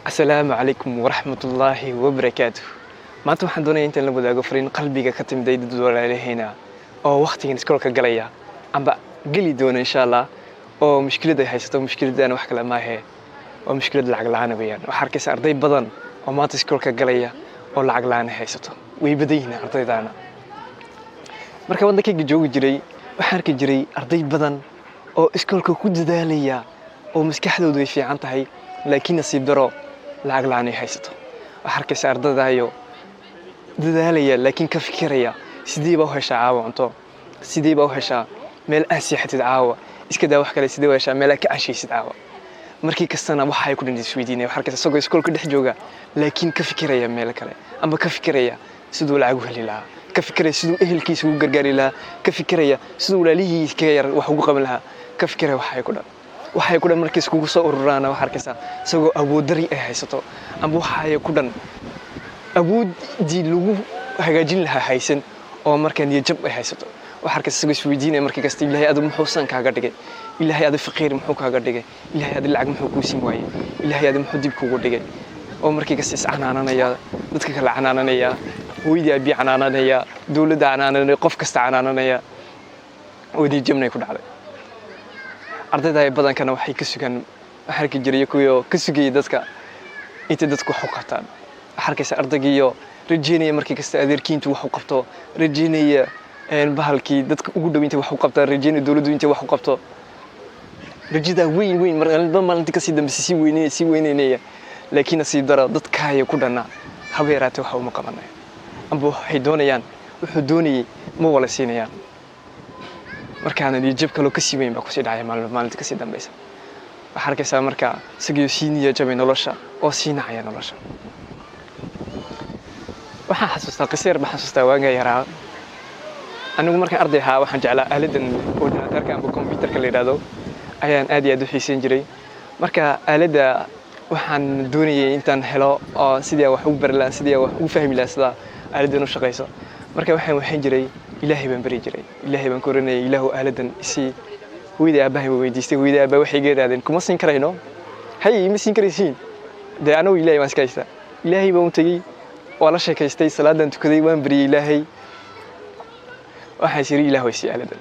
السلام عليكم ورحمة الله وبركاته. maanta waxaan doonayaa intaan la wadaago fariin qalbiga ka timid dad walaalahayna oo waqtigan iskoolka galaya amba gali doona insha Allah oo mushkilad ay haysato mushkiladana wax kale ma aha oo mushkilad lacag la'aan weeyaan waxa arkaysa arday badan oo maanta iskoolka galaya oo lacag la'aan haysato way badayna ardaydana marka wadankayga joogi jiray waxaan arki jiray arday badan oo iskoolka ku dadaalaya oo maskaxdoodu ay fiican tahay laakiin nasiib daro lacag la'aan haysato waxa arkaysa ardaydayo dadaalaya laakiin ka fikiraya sidii baa u heshaa caawa cunto sidii baa u heshaa meel aan seexatid caawa iska daa wax kale sidii baa heshaa meel aan ka cashaysid caawa markii kastana waxa ay ku dhandiis weydiinay waxa arkaysa isagoo iskoolka dhex jooga laakiin ka fikiraya meel kale amba ka fikiraya siduu lacag u heli lahaa ka fikiraya siduu ehelkiisa ugu gargaari lahaa ka fikiraya siduu walaalihiisa ka yar wax ugu qaban lahaa ka fikiraya waxay ku dhan markii iskugu soo ururaana waxa arkaysa isagoo awood dari ay haysato amba waxay ku dhan awoodii lagu hagaajin lahaa haysan oo markaa niyad jab ay haysato waxa arkaysa isagoo isweydiinaya markii kasta ilaahay adu muxuu san kaaga dhigay ilaahay adu faqiir muxuu kaaga dhigay ilaahay adu lacag muxuu ku siin waayay ilaahay adu muxuu dib kuugu dhigay oo markii kasta iscanaananaya dadka kala canaananaya hooyadii abi canaananaya dawladda canaananaya qof kasta canaananaya oo niyad jabnay ku dhacday ardayda badankana waxay ka sugan waxa arki jiray kuyo ka sugay dadka inta dadku wax u qabtaan waxa arkaysa ardaygiyo rajeynaya markii kasta adeerkiintu wax u qabto rajeynaya bahalkii dadka ugu dhaweynta wax u qabtaan rajeynaya dawladdu inta wax u qabto rajada weyn maalintii ka sii dambeysay si weyneynaya laakiin nasiib daro dadkaayo ku dhana habeeraatay waxa uma qabanay amba waxay doonayaan wuxuu doonayay ma wala siinayaan markaana niyad kale ka sii weyn baa ku sii dhacay maalintii ka sii dambeysay waxa arkaysa markaa isagoo sii niyad jabay nolosha oo siinaya nolosha waxaan xasuustaa qisir baan xasuustaa waaga yaraa anigu markaan arday ahaa waxaan jeclaa aaladan ordinatorka amba computerka la yiraahdo ayaan aad iyo aad u xiisan jiray marka aalada waxaan doonayay intaan helo oo sidii wax u bari lahaa sidii wax u fahmi lahaa sida aaladan u shaqeyso marka waxaan jiray ilaahay baan bari jiray ilaahay baan koranayay ilaahu aaladan isi hooyada aabahay weydiistay hooyada aabahay waxay geeraadeen kuma siin karayno hay ma siin karaysiin de anagu ilaahay waan iska haystaa ilaahay baan u tagay waa la sheekaystay salaadan tukaday waan bariyay ilaahay waxaan siri ilaahay si aaladan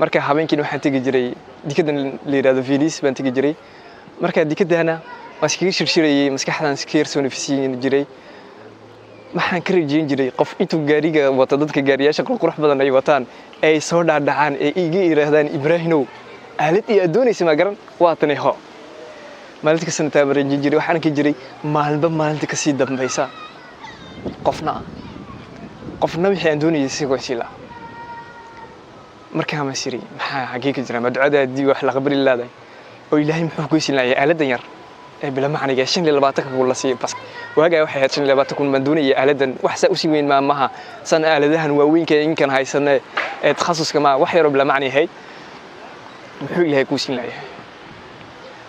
marka habeenkii waxaan tagi jiray dikadan la yiraahdo Venus baan tagi jiray marka dikadana waan iskaga shirshirayay maskaxdan iska yar soo nafisiin jiray waxaan ka rajeyn jiray qof intuu gaariga wata dadka gaariyaasha qurux badan ay wataan ay soo dhaadhacaan ee iga iraahdaan Ibraahimow aalad iyo adoonaysa ma garan waa tanay ho maalintii ka sanadta rajeyn jiray waxaan ka jiray maalinta ka sii dambaysa qofna wixii aan doonayay si go'sila markaa ma siri maxaa xaqiiqo jira ma ducadaadii wax la qabri laaday oo ilaahay muxuu ku siinayay aaladan yar ee bila macniga 25 kun la siiyay bas waaga waxay ahayd 25 kun ma doonayay aaladan wax sa u sii weyn maaha san aaladahan waaweynka inkan haysanay ee takhasuska ma wax yar oo bila macni ahayd muxuu ilaahay ku siinayay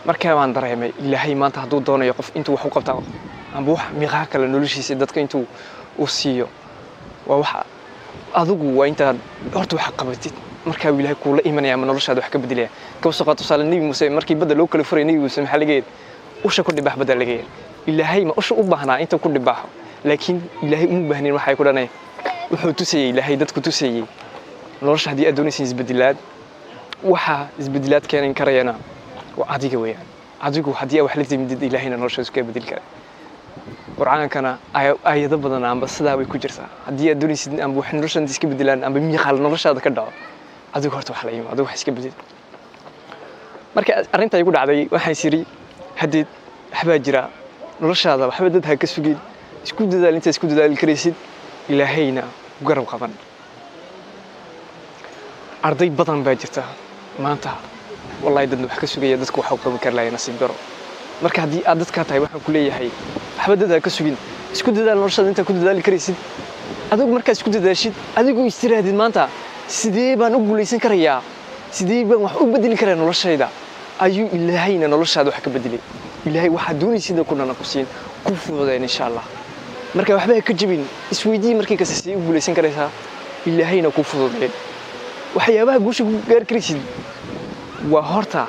markaa waan dareemay ilaahay maanta haduu doonayo qof intuu wax u qabtaa amba wax miiqa kale noloshiisa dadka intuu u siiyo waa waxa adigu waa inta horta wax qabatid marka ilaahay ku la imanaya ama noloshaada wax ka bedelaya ka soo qaato saalan nabi muuse markii badal loo kala furay nabi muuse maxaa laga yeelay usha ku dhibax badal laga yeelay ilaahay ma usha u baahnaa inta ku dhibaxo laakiin ilaahay uma baahnin waxay ku dhanay wuxuu tusayay ilaahay dadku tusayay nolosha hadii aad doonaysid isbedelaad waxa isbedelaad keenin karayana waa adiga weeyaan adigu hadii wax la timid ilaahayna noloshaada ka bedel kara quraankana ayado badan amba sidaa way ku jirtaa hadii aad doonaysid amba wax noloshaada iska bedelaan amba miiqaal noloshaada ka dhaco adigu horta wax la yimo adigu wax iska bedel marka arinta ay ku dhacday waxay siri hadii waxba jira noloshaada waxba dad ha ka sugin isku dadaal inta isku dadaal karaysid ilaahayna garab qaban arday badan baa jirta maanta wallahi dad wax ka sugaya dadku wax u qaban karayaan nasiib daro marka hadii aad dadka tahay waxaan ku leeyahay waxba dad ha ka sugin isku dadaal noloshaada inta ku dadaal karaysid adigu marka isku dadaashid adigu istiraadid maanta sidee baan u guuleysan karayaa sidee baan wax u bedeli karaa noloshayda ayuu ilaahayna noloshaada wax ka bedelay ilaahay waxa doonaysid ku nana ku siin ku fuudeen insha Allah marka waxba ka jabin isweydii markii ka sii u guuleysan karaysaa ilaahayna ku fuudeen waxyaabaha guusha ku gaar karaysid waa horta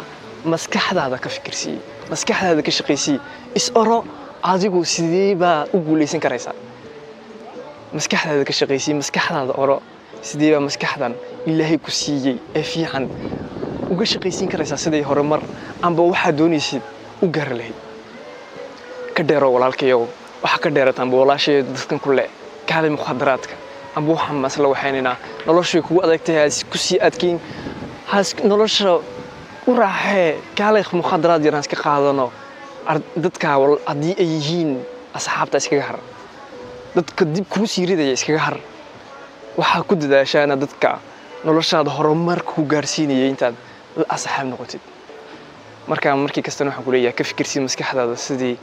maskaxdaada ka fikirsi maskaxdaada ka shaqeysii is oro adigu sidee baa u guulaysan karaysaa maskaxdaada ka shaqaysay maskaxdaada oro sidee baa maskaxdan ilaahay ku siiyey ee fiican uga shaqaysiin karaysaa siday horumar amba waxaa doonaysid u gaari lahayd ka dheero walaalkayow waxa ka dheerata amba walaashay dadkan ku leh kaalay mukhadaraadka amba waxa masla waxaynina noloshay kugu adagtahay ku sii adkeyn nolosha u raaxee kaalay mukhadaraad yaraan iska qaadano dadka haddii ay yihiin asxaabta iskaga har dadka dib kuu sii ridaya iskaga har waxaa ku dadaashaana dadka noloshaada horumar ku gaarsiinaya intaad la asxaab noqotid markii kastana waxaan ku leeyahay ka fikirsi maskaxdaada sidii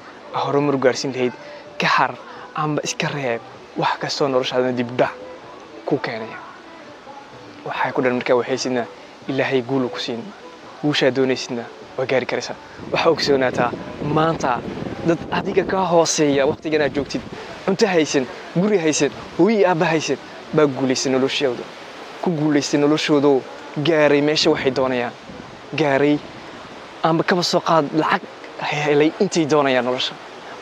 horumar u gaarsiin lahayd ka har amba iska reeb wax kastoo noloshaada dib dhac ku keenaya waxay ku dhan markaa waxaysidna ilaahay guul ku siin guushaa doonaysidna waa gaari karaysaa waxaa ogsoonataa maanta dad adiga ka hooseeya waqtigan aad joogtid cunto haysan guri haysan hooyi aabba haysan baa guulaystay noloshooda ku guulaystay noloshoodoo gaaray meesha waxay doonayaan gaaray amba kaba soo qaad lacag helay intay doonayaan nolosha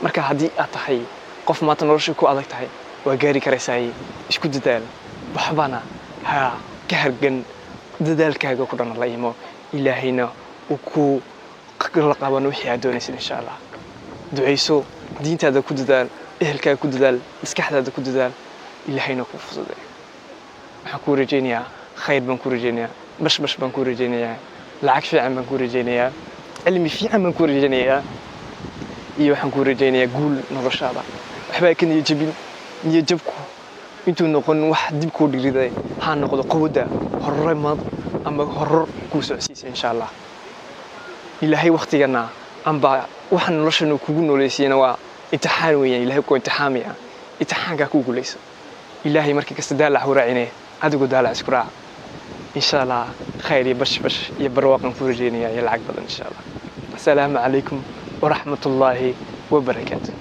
marka haddii aad tahay qof maanta nolosha ku adag tahay waa gaari karaysaa isku dadaal waxbana ha ka hargan dadaalkaaga ku dhan la imo ilaahayna uu ku la qaban wixii aad doonaysid insha Allah ducayso diintaada ku dadaal ehelkaaga ku dadaal maskaxdaada ku dadaal ilaahayna ku fududeeyo waxaan ku rajaynayaa khayr baan ku rajaynayaa bash baan ku rajaynayaa lacag fiican baan ku rajaynayaa cilmi fiican baan ku rajaynayaa iyo waxaan ku rajaynayaa guul noloshaada waxba ka niyad jabku intuu noqon wax dib kuu dhigriday ha noqdo qowda horumar ama horor ku socodsiisa insha Allah ilaahay waqtigana amba waxaan noloshana kugu nooleysiyana waa imtixaan weeyaan ilaahay ku imtixaamaya imtixaanka ku guuleyso ilaahay markii kasta daalac u raacinay adigu daalac isku raac insha Allah khayr iyo bash iyo barwaaqan ku rajeynaya iyo lacag badan insha Allah assalaamu calaykum wa rahmatullaahi wa barakaatuh